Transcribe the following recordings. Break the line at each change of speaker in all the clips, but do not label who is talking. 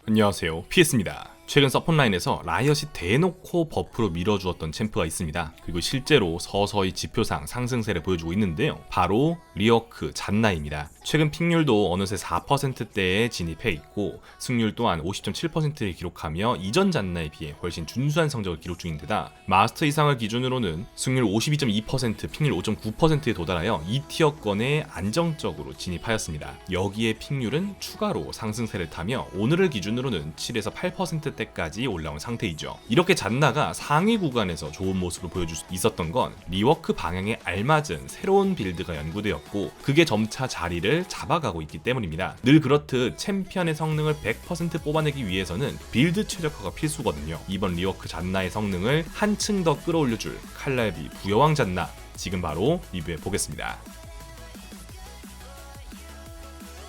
안녕하세요, PS입니다. 최근 서폿라인에서 라이엇이 대놓고 버프로 밀어주었던 챔프가 있습니다. 그리고 실제로 서서히 지표상 상승세를 보여주고 있는데요. 바로 리워크 잔나입니다. 최근 픽률도 어느새 4%대에 진입해 있고 승률 또한 50.7%를 기록하며 이전 잔나에 비해 훨씬 준수한 성적을 기록 중인 데다 마스터 이상을 기준으로는 승률 52.2%, 픽률 5.9%에 도달하여 2티어권에 안정적으로 진입하였습니다. 여기에 픽률은 추가로 상승세를 타며 오늘을 기준으로는 7에서 8%대까지 올라온 상태이죠. 이렇게 잔나가 상위 구간에서 좋은 모습을 보여줄 수 있었던 건 리워크 방향에 알맞은 새로운 빌드가 연구되었고 그게 점차 자리를 잡아가고 있기 때문입니다. 늘 그렇듯 챔피언의 성능을 100% 뽑아내기 위해서는 빌드 최적화가 필수거든요. 이번 리워크 잔나의 성능을 한층 더 끌어올려줄 칼날비 부여왕 잔나 지금 바로 리뷰해 보겠습니다.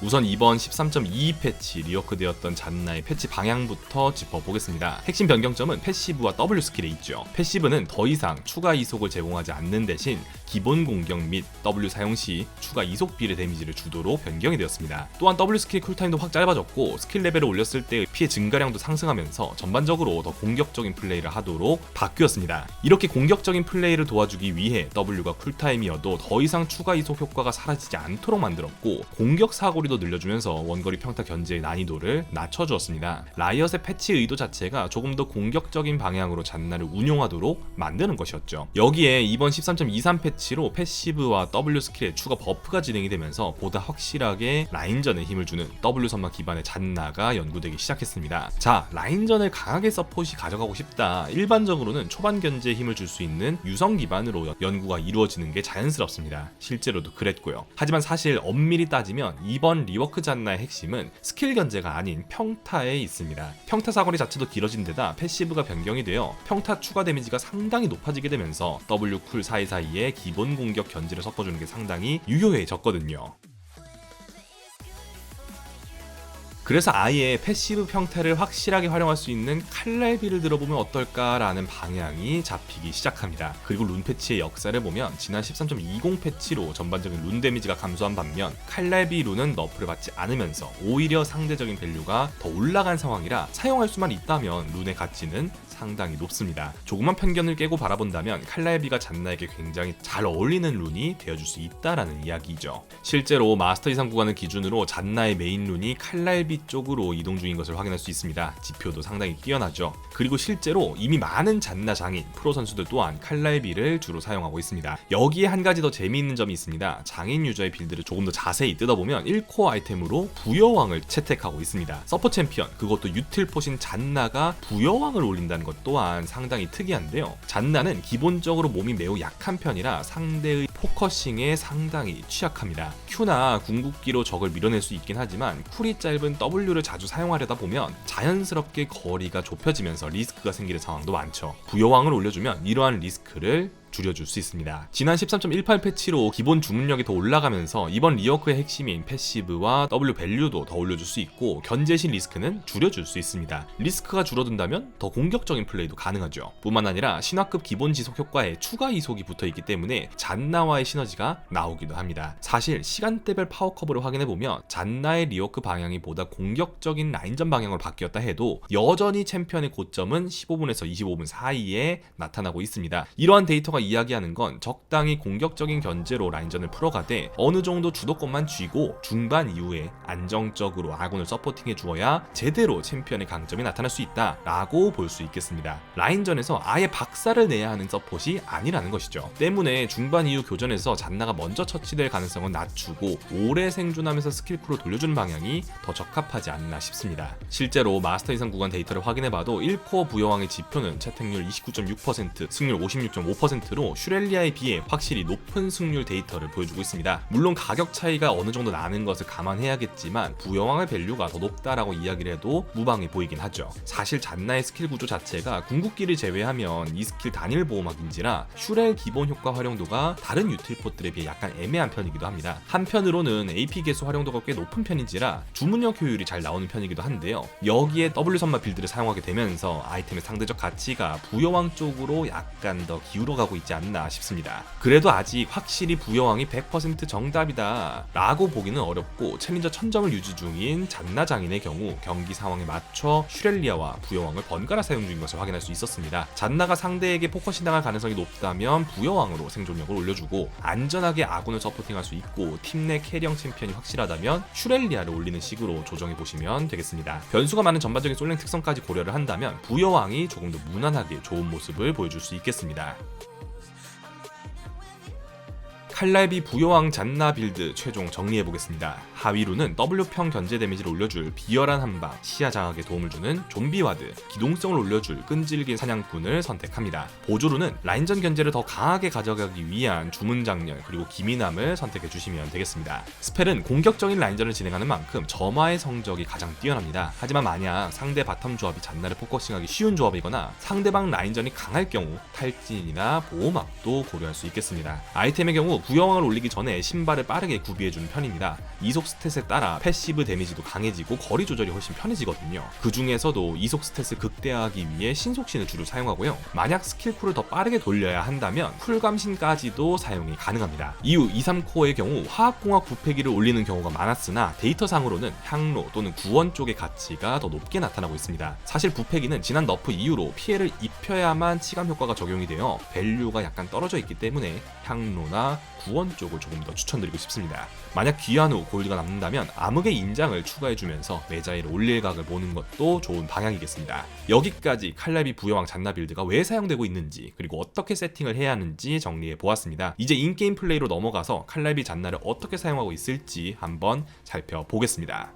우선 이번 13.22 패치 리워크되었던 잔나의 패치 방향부터 짚어보겠습니다. 핵심 변경점은 패시브와 W 스킬에 있죠. 패시브는 더 이상 추가 이속을 제공하지 않는 대신 기본 공격 및 W 사용 시 추가 이속 비례 데미지를 주도록 변경이 되었습니다. 또한 W 스킬 쿨타임도 확 짧아졌고 스킬 레벨을 올렸을 때의 피해 증가량도 상승하면서 전반적으로 더 공격적인 플레이를 하도록 바뀌었습니다. 이렇게 공격적인 플레이를 도와주기 위해 W가 쿨타임이어도 더 이상 추가 이속 효과가 사라지지 않도록 만들었고 공격 사거리도 늘려주면서 원거리 평타 견제의 난이도를 낮춰주었습니다. 라이엇의 패치 의도 자체가 조금 더 공격적인 방향으로 잔나를 운용하도록 만드는 것이었죠. 여기에 이번 13.23 패치로 패시브와 W 스킬의 추가 버프가 진행이 되면서 보다 확실하게 라인전에 힘을 주는 W 선마 기반의 잔나가 연구되기 시작했습니다. 자, 라인전을 강하게 서폿이 가져가고 싶다. 일반적으로는 초반 견제에 힘을 줄 수 있는 유성 기반으로 연구가 이루어지는 게 자연스럽습니다. 실제로도 그랬고요. 하지만 사실 엄밀히 따지면 이번 리워크 잔나의 핵심은 스킬 견제가 아닌 평타에 있습니다. 평타 사거리 자체도 길어진 데다 패시브가 변경이 되어 평타 추가 데미지가 상당히 높아지게 되면서 W 쿨 사이사이에 기본 공격 견제를 섞어주는 게 상당히 유효해졌거든요. 그래서 아예 패시브 평타를 확실하게 활용할 수 있는 칼날비를 들어보면 어떨까라는 방향이 잡히기 시작합니다. 그리고 룬 패치의 역사를 보면 지난 13.20 패치로 전반적인 룬 데미지가 감소한 반면 칼날비 룬은 너프를 받지 않으면서 오히려 상대적인 밸류가 더 올라간 상황이라 사용할 수만 있다면 룬의 가치는 상당히 높습니다. 조그만 편견을 깨고 바라본다면 칼날비가 잔나에게 굉장히 잘 어울리는 룬이 되어줄 수 있다라는 이야기죠. 실제로 마스터 이상 구간을 기준으로 잔나의 메인 룬이 칼날비 쪽으로 이동 중인 것을 확인할 수 있습니다. 지표도 상당히 뛰어나죠. 그리고 실제로 이미 많은 잔나 장인, 프로 선수들 또한 칼날비를 주로 사용하고 있습니다. 여기에 한 가지 더 재미있는 점이 있습니다. 장인 유저의 빌드를 조금 더 자세히 뜯어보면 1코어 아이템으로 부여왕을 채택하고 있습니다. 서포 챔피언, 그것도 유틸포신 잔나가 부여왕을 올린다는 것 또한 상당히 특이한데요. 잔나는 기본적으로 몸이 매우 약한 편이라 상대의 포커싱에 상당히 취약합니다. Q나 궁극기로 적을 밀어낼 수 있긴 하지만 쿨이 짧은 W를 자주 사용하려다 보면 자연스럽게 거리가 좁혀지면서 리스크가 생기는 상황도 많죠. 부여왕을 올려주면 이러한 리스크를 줄여줄 수 있습니다. 지난 13.18 패치로 기본 주문력이 더 올라가면서 이번 리워크의 핵심인 패시브와 W 밸류도 더 올려줄 수 있고 견제 시 리스크는 줄여줄 수 있습니다. 리스크가 줄어든다면 더 공격적인 플레이도 가능하죠. 뿐만 아니라 신화급 기본 지속 효과에 추가 이속이 붙어있기 때문에 잔나와의 시너지가 나오기도 합니다. 사실 시간대별 파워커브를 확인해보면 잔나의 리워크 방향이 보다 공격적인 라인전 방향으로 바뀌었다 해도 여전히 챔피언의 고점은 15분에서 25분 사이에 나타나고 있습니다. 이러한 데이터가 이야기하는 건 적당히 공격적인 견제로 라인전을 풀어가되 어느 정도 주도권만 쥐고 중반 이후에 안정적으로 아군을 서포팅해 주어야 제대로 챔피언의 강점이 나타날 수 있다라고 볼 수 있겠습니다. 라인전에서 아예 박살을 내야 하는 서폿이 아니라는 것이죠. 때문에 중반 이후 교전에서 잔나가 먼저 처치될 가능성은 낮추고 오래 생존하면서 스킬쿨로 돌려주는 방향이 더 적합하지 않나 싶습니다. 실제로 마스터 이상 구간 데이터를 확인해봐도 1코어 부여왕의 지표는 채택률 29.6%, 승률 56.5%로 슈렐리아에 비해 확실히 높은 승률 데이터를 보여주고 있습니다. 물론 가격 차이가 어느 정도 나는 것을 감안해야겠지만 부여왕의 밸류가 더 높다라고 이야기를 해도 무방해 보이긴 하죠. 사실 잔나의 스킬 구조 자체가 궁극기를 제외하면 이 스킬 단일 보호막인지라 슈렐 기본 효과 활용도가 다른 유틸포들에 비해 약간 애매한 편이기도 합니다. 한편으로는 AP 개수 활용도가 꽤 높은 편인지라 주문력 효율이 잘 나오는 편이기도 한데요. 여기에 W 선마 빌드를 사용하게 되면서 아이템의 상대적 가치가 부여왕 쪽으로 약간 더 기울어가고 있지 않나 싶습니다. 그래도 아직 확실히 부여왕이 100% 정답이다 라고 보기는 어렵고, 챌린저 1000점을 유지 중인 잔나 장인의 경우 경기 상황에 맞춰 슈렐리아와 부여왕을 번갈아 사용 중인 것을 확인할 수 있었습니다. 잔나가 상대에게 포커싱 당할 가능성이 높다면 부여왕으로 생존력을 올려주고, 안전하게 아군을 서포팅할 수 있고 팀 내 캐리형 챔피언이 확실하다면 슈렐리아를 올리는 식으로 조정해보시면 되겠습니다. 변수가 많은 전반적인 솔랭 특성까지 고려를 한다면 부여왕이 조금 더 무난하게 좋은 모습을 보여줄 수 있겠습니다. 칼날비 부여왕 잔나 빌드 최종 정리해보겠습니다. 하위로는 W평 견제 데미지를 올려줄 비열한 한방, 시야 장악에 도움을 주는 좀비 와드, 기동성을 올려줄 끈질긴 사냥꾼을 선택합니다. 보조로는 라인전 견제를 더 강하게 가져가기 위한 주문 장렬, 그리고 기민함을 선택해주시면 되겠습니다. 스펠은 공격적인 라인전을 진행하는 만큼 점화의 성적이 가장 뛰어납니다. 하지만 만약 상대 바텀 조합이 잔나를 포커싱하기 쉬운 조합이거나 상대방 라인전이 강할 경우 탈진이나 보호막도 고려할 수 있겠습니다. 아이템의 경우 부여왕을 올리기 전에 신발을 빠르게 구비해주는 편입니다. 이속 스탯에 따라 패시브 데미지도 강해지고 거리 조절이 훨씬 편해지거든요. 그 중에서도 이속 스탯을 극대화하기 위해 신속신을 주로 사용하고요. 만약 스킬풀을 더 빠르게 돌려야 한다면 쿨감신까지도 사용이 가능합니다. 이후 2-3코어의 경우 화학공학 부패기를 올리는 경우가 많았으나 데이터상으로는 향로 또는 구원 쪽의 가치가 더 높게 나타나고 있습니다. 사실 부패기는 지난 너프 이후로 피해를 입혀야만 치감 효과가 적용이 되어 밸류가 약간 떨어져 있기 때문에 향로나 구원 쪽을 조금 더 추천드리고 싶습니다. 만약 귀한 후 골드가 남는다면 암흑의 인장을 추가해주면서 매자이를 올릴 각을 보는 것도 좋은 방향이겠습니다. 여기까지 칼날비 부여왕 잔나 빌드가 왜 사용되고 있는지, 그리고 어떻게 세팅을 해야 하는지 정리해 보았습니다. 이제 인게임 플레이로 넘어가서 칼날비 잔나를 어떻게 사용하고 있을지 한번 살펴보겠습니다.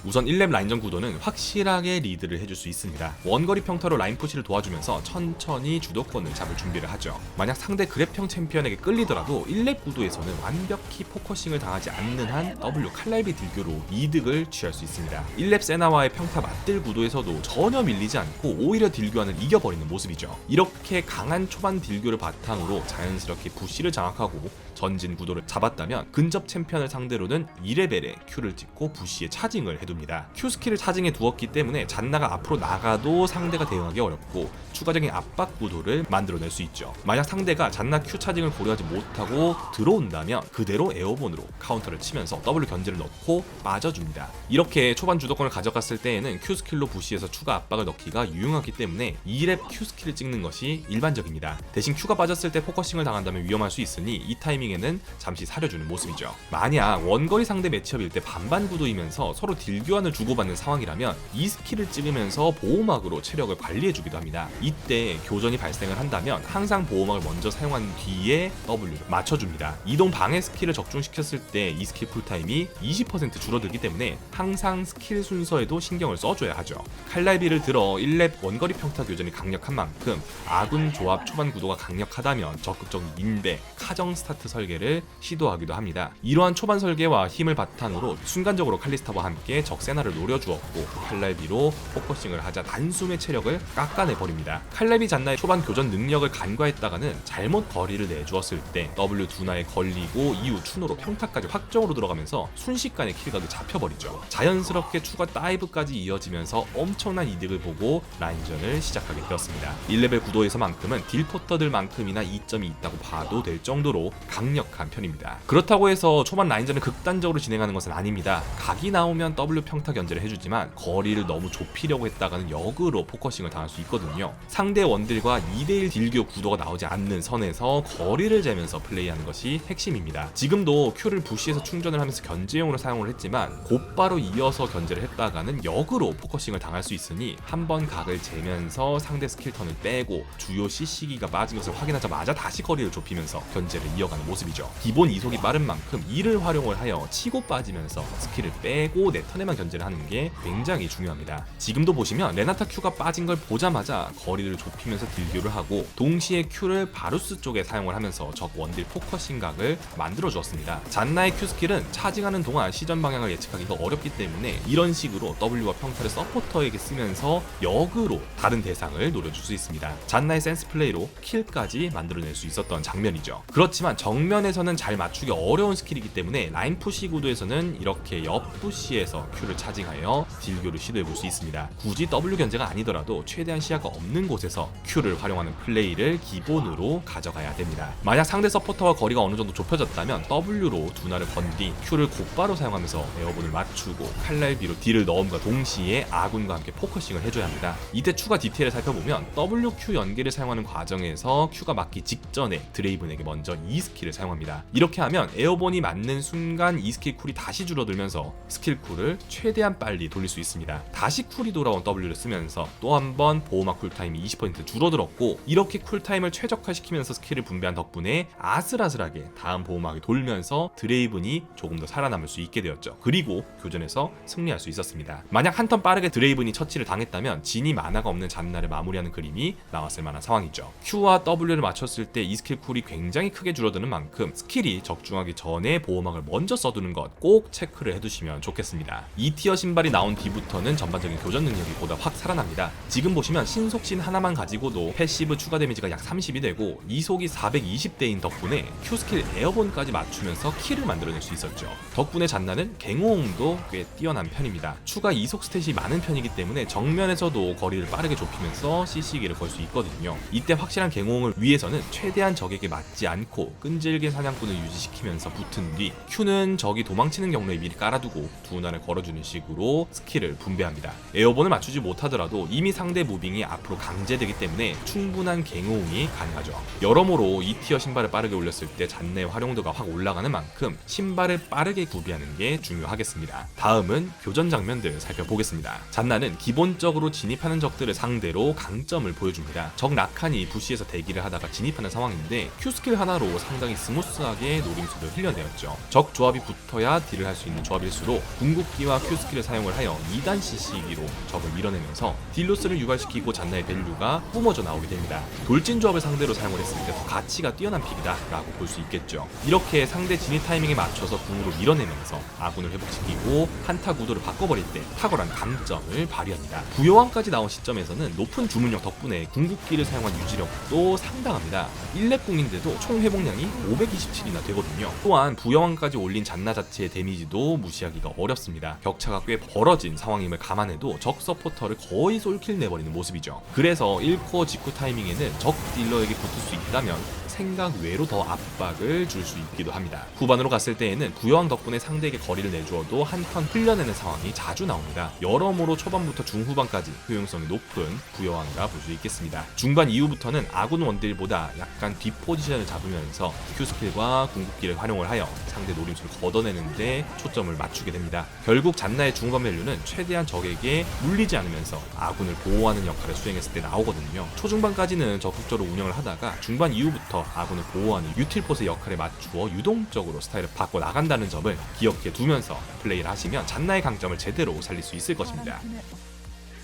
우선 1렙 라인전 구도는 확실하게 리드를 해줄 수 있습니다. 원거리 평타로 라인 푸시를 도와주면서 천천히 주도권을 잡을 준비를 하죠. 만약 상대 그랩형 챔피언에게 끌리더라도 1렙 구도에서는 완벽히 포커싱을 당하지 않는 한 W 칼날비 딜교로 이득을 취할 수 있습니다. 1렙 세나와의 평타 맞들 구도에서도 전혀 밀리지 않고 오히려 딜교환을 이겨버리는 모습이죠. 이렇게 강한 초반 딜교를 바탕으로 자연스럽게 부시를 장악하고 전진 구도를 잡았다면 근접 챔피언을 상대로는 2레벨에 Q를 찍고 부시에 차징을 해둡니다. Q 스킬을 차징해 두었기 때문에 잔나가 앞으로 나가도 상대가 대응하기 어렵고 추가적인 압박 구도를 만들어낼 수 있죠. 만약 상대가 잔나 Q 차징을 고려하지 못하고 들어온다면 그대로 에어본으로 카운터를 치면서 W 견제를 넣고 빠져줍니다. 이렇게 초반 주도권을 가져갔을 때에는 Q 스킬로 부시에서 추가 압박을 넣기가 유용하기 때문에 2렙 Q 스킬을 찍는 것이 일반적입니다. 대신 Q가 빠졌을 때 포커싱을 당한다면 위험할 수 있으니 이 타이밍에는 잠시 사려주는 모습이죠. 만약 원거리 상대 매치업일 때 반반 구도이면서 서로 딜교환을 주고받는 상황이라면 이 스킬을 찍으면서 보호막으로 체력을 관리해주기도 합니다. 이때 교전이 발생을 한다면 항상 보호막을 먼저 사용한 뒤에 W를 맞춰줍니다. 이동 방해 스킬을 적중시켰을 때 이 스킬 쿨타임이 20% 줄어들기 때문에 항상 스킬 순서에도 신경을 써줘야 하죠. 칼날비를 들어 1렙 원거리 평타 교전이 강력한 만큼 아군 조합 초반 구도가 강력하다면 적극적인 인베, 카정 스타트 설계를 시도하기도 합니다. 이러한 초반 설계와 힘을 바탕으로 순간적으로 칼리스타와 함께 적세나를 노려주었고 칼날비로 포커싱을 하자 단숨에 체력을 깎아내버립니다. 칼날비 잔나의 초반 교전 능력을 간과했다가는 잘못 거리를 내주었을 때 W 두나에 걸리고 이후 추노로 평타까지 확정으로 들어가면서 순식간에 킬각이 잡혀버리죠. 자연스럽게 추가 다이브까지 이어지면서 엄청난 이득을 보고 라인전을 시작하게 되었습니다. 1레벨 구도에서만큼은 딜포터들만큼이나 이점이 있다고 봐도 될 정도로 강력한 편입니다. 그렇다고 해서 초반 라인전을 극단적으로 진행하는 것은 아닙니다. 각이 나오면 W 평타 견제를 해주지만 거리를 너무 좁히려고 했다가는 역으로 포커싱을 당할 수 있거든요. 상대 원딜과 2대1 딜교 구도가 나오지 않는 선에서 거리를 재면서 플레이하는 것이 핵심입니다. 지금도 Q를 부시에서 충전을 하면서 견제용으로 사용을 했지만 곧바로 이어서 견제를 했다가는 역으로 포커싱을 당할 수 있으니 한번 각을 재면서 상대 스킬 턴을 빼고 주요 CC기가 빠진 것을 확인하자마자 다시 거리를 좁히면서 견제를 이어가는 모습이죠. 기본 이속이 빠른 만큼 이를 활용을 하여 치고 빠지면서 스킬을 빼고 내 턴에만 견제를 하는 게 굉장히 중요합니다. 지금도 보시면 레나타 Q가 빠진 걸 보자마자 거리를 좁히면서 딜교를 하고 동시에 Q를 바루스 쪽에 사용을 하면서 적 원딜 포커싱 각을 만들어 주었습니다. 잔나의 Q 스킬은 차징하는 동안 시전 방향을 예측하기가 어렵기 때문에 이런 식으로 W와 평타를 서포터에게 쓰면서 역으로 다른 대상을 노려줄 수 있습니다. 잔나의 센스 플레이로 킬까지 만들어낼 수 있었던 장면이죠. 그렇지만 정면에서는 잘 맞추기 어려운 스킬이기 때문에 라인 푸시 구도에서는 이렇게 옆 푸시에서 Q를 차징하여 딜교를 시도해볼 수 있습니다. 굳이 W 견제가 아니더라도 최대한 시야가 없는 곳에서 Q를 활용하는 플레이를 기본으로 가져가야 됩니다. 만약 상대 서포터와 거리가 어느 정도 좁혀졌다면 W로 두나를 건 뒤 Q를 곧바로 사용하면서 에어본을 맞추고 칼날비로 딜을 넣음과 동시에 아군과 함께 포커싱을 해줘야 합니다. 이때 추가 디테일을 살펴보면 WQ 연계를 사용하는 과정에서 Q가 맞기 직전에 드레이븐에게 먼저 E 스킬을 사용합니다. 이렇게 하면 에어본이 맞는 순간 E 스킬 쿨이 다시 줄어들면서 스킬 쿨을 최대한 빨리 돌릴 수 있습니다. 다시 쿨이 돌아온 W를 쓰면서 또 한 번 보호막 쿨타임이 20% 줄어들었고, 이렇게 쿨타임을 최적화시키면서 스킬을 분배한 덕분에 아슬아슬하게 다음 보호막이 돌면서 드레이븐이 조금 더 살아남을 수 있게 되었죠. 그리고 교전에서 승리할 수 있었습니다. 만약 한 턴 빠르게 드레이븐이 처치를 당했다면 진이 만화가 없는 잔나를 마무리하는 그림이 나왔을 만한 상황이죠. Q와 W를 맞췄을 때 이 스킬 쿨이 굉장히 크게 줄어드는 만큼 스킬이 적중하기 전에 보호막을 먼저 써두는 것 꼭 체크를 해두시면 좋겠습니다. 2티어 신발이 나온 뒤부터는 전반적인 교전 능력이 보다 확 살아납니다. 지금 보시면 신속신 하나만 가지고도 패시브 추가 데미지가 약 30이 되고 이속이 420대인 덕분에 Q 스킬 에어본까지 맞추면서 킬을 만들어낼 수 있었죠. 덕분에 잔나는 갱호응도 꽤 뛰어난 편입니다. 추가 이속 스탯이 많은 편이기 때문에 정면에서도 거리를 빠르게 좁히면서 CC기를 걸 수 있거든요. 이때 확실한 갱호응을 위해서는 최대한 적에게 맞지 않고 끈질긴 사냥꾼을 유지시키면서 붙은 뒤 Q는 적이 도망치는 경로에 미리 깔아두고 두나를 걸어주는 식으로 스킬을 분배합니다. 에어본을 맞추지 못하더라도 이미 상대 무빙이 앞으로 강제되기 때문에 충분한 갱호응이 가능하죠. 여러모로 2티어 신발을 빠르게 올렸을 때 잔나의 활용도가 확 올라가는 만큼 신발을 빠르게 구비하는 게 중요하겠습니다. 다음은 교전 장면들 살펴보겠습니다. 잔나는 기본적으로 진입하는 적들을 상대로 강점을 보여줍니다. 적 라칸이 부시에서 대기를 하다가 진입하는 상황인데 Q 스킬 하나로 상당히 스무스하게 노림수를 흘려내었죠. 적 조합이 붙어야 딜을 할 수 있는 조합일수록 궁극기와 Q 스킬을 사용을 하여 2단 CC기로 적을 밀어내면서 딜로스를 유발시키고 잔나의 밸류가 뿜어져 나오게 됩니다. 돌진 조합을 상대로 사용을 했을 때 더 가치가 뛰어난 픽이다 라고 볼 수 있겠죠. 이렇게 상대 진입 타이밍에 맞춰서 궁으로 밀어내면서 아군을 회복시키고 한타 구도를 바꿔버릴 때 탁월한 강점을 발휘합니다. 부여왕까지 나온 시점에서는 높은 주문력 덕분에 궁극기를 사용한 유지력도 상당합니다. 1렙 궁인데도 총 회복량이 527이나 되거든요. 또한 부여왕까지 올린 잔나 자체의 데미지도 무시하기가 어렵습니다. 격차가 꽤 벌어진 상황임을 감안해도 적 서포터를 거의 솔킬 내버리는 모습이죠. 그래서 1코어 직후 타이밍에는 적 딜러에게 붙을 수 있다면 생각 외로 더 압박을 줄 수 있기도 합니다. 후반으로 갔을 때에는 부여왕 덕분에 상대에게 거리를 내주어도 한 턴 흘려내는 상황이 자주 나옵니다. 여러모로 초반부터 중후반까지 효용성이 높은 부여왕이라 볼 수 있겠습니다. 중반 이후부터는 아군 원딜보다 약간 뒷포지션을 잡으면서 Q 스킬과 궁극기를 활용을 하여 상대 노림수를 걷어내는데 초점을 맞추게 됩니다. 결국 잔나의 중후반 밸류는 최대한 적에게 물리지 않으면서 아군을 보호하는 역할을 수행했을 때 나오거든요. 초중반까지는 적극적으로 운영을 하다가 중반 이후부터 아군을 보호하는 유틸포스의 역할에 맞추어 유동적으로 스타일을 바꿔 나간다는 점을 기억해 두면서 플레이를 하시면 잔나의 강점을 제대로 살릴 수 있을 것입니다.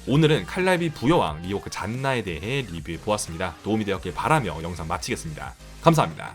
오늘은 칼날비 부여왕 리오크 잔나에 대해 리뷰해 보았습니다. 도움이 되었길 바라며 영상 마치겠습니다. 감사합니다.